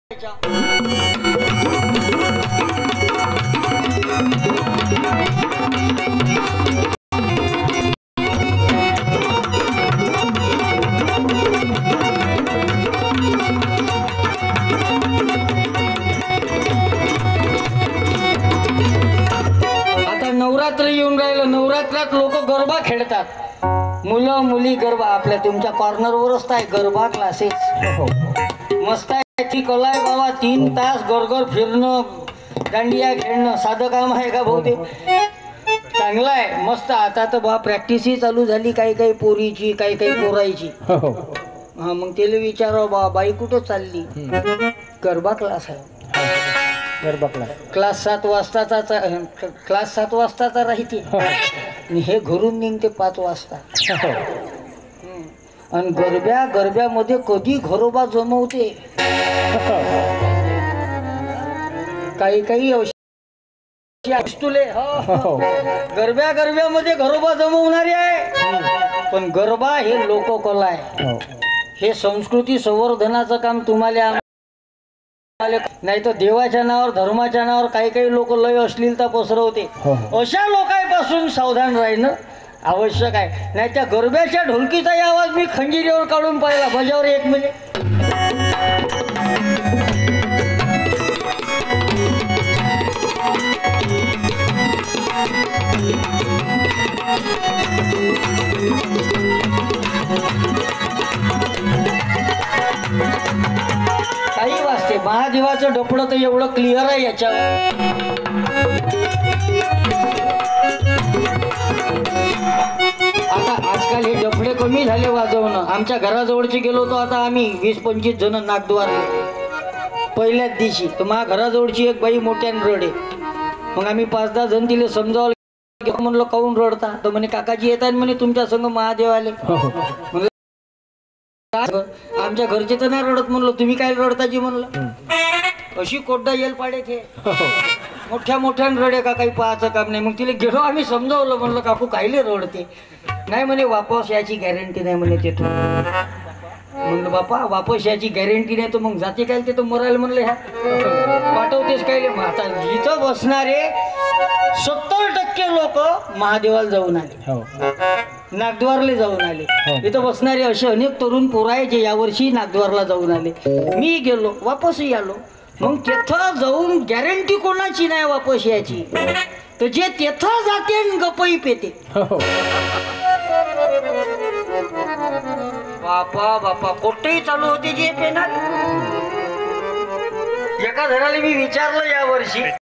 आता नवरात्र येऊन राहिलं, नवरात्रात लोक गरबा खेळतात, मुलं मुली गरबा. आपल्या तुमच्या कॉर्नरवरच आहे गरबा क्लासेस, मस्त आहे. ती कला आहे बाबा. 3 तास गरगर फिरणं, दांडिया खेळणं साधं काम आहे का भाऊ? ते चांगलं आहे, मस्त. आता तर बा प्रॅक्टिसही चालू झाली, काही काही पोरीची, काही काही पोरायची. हा, मग त्याला विचारावं बा बाई कुठं चालली? गरबा क्लास आहे. गरबा क्लास 7 वाजताचा, क्लास 7 वाजताचा राहते आणि हे घरून निघते 5 वाजता. आणि गरब्यामध्ये कधी घरोबा जमवते. काही काही तुले गरब्यामध्ये घरोबा जमवणारे आहे. पण गरबा हे लोककला आहे, हे संस्कृती संवर्धनाचं काम तुम्हाला नाही तर देवाच्या नावावर, धर्माच्या नावावर काही काही लोक लय अश्लीलता पसरवते. अशा लोकांपासून सावधान राहणं आवश्यक आहे. नाही त्या गरब्याच्या ढोलकीचाही आवाज मी खंजिरीवर काढून पाहिला. बजावर 1 मिनिट. काही वाजते. महादेवाचं डपडं तर एवढं क्लिअर आहे याच्यावर. आता आजकाल हे डफडे कमी झाले वाजवणं. आमच्या घराजवळचे गेलो होतो आता आम्ही 20-25 जण नागद्वार पहिल्याच दिवशी. तर माझ्या घराजवळची एक बाई मोठ्यानं रडे. मग आम्ही 5-10 जण तिला समजावलं. म्हणलं काहून रडता? तर म्हणे काकाजी येतात म्हणे तुमच्या संग महादेव आले. म्हणलं आमच्या घरचे तर नाही रडत. म्हणलं तुम्ही काय रडताजी? म्हणलं अशी कोड्डा येल पाडे ते मोठ्या रडे का काही पाहायचं काम नाही. मग तिला गेलो आम्ही समजावलं. म्हणलं काकू कायले रडते? नाही म्हणे वापस याची गॅरंटी नाही म्हणे तेथून. म्हणलं बापा वापस याची गॅरंटी नाही तर मग जाते काय ते तर मरायला. म्हणलं ह्या पाठवतेस काय? आता इथं बसणारे 70% लोक महादेवाला जाऊन आले, नागद्वारला जाऊन आले. इथं बसणारे असे अनेक तरुण पोरं आहे जे यावर्षी नागद्वारला जाऊन आले. मी गेलो, वापसही आलो. मग तेथं जाऊन गॅरंटी कोणाची नाही वापस याची. तर जे तेथं जाते गपई पेते. बापा कोठेही चालू होते जे पेणार. एका घराला मी विचारलं यावर्षी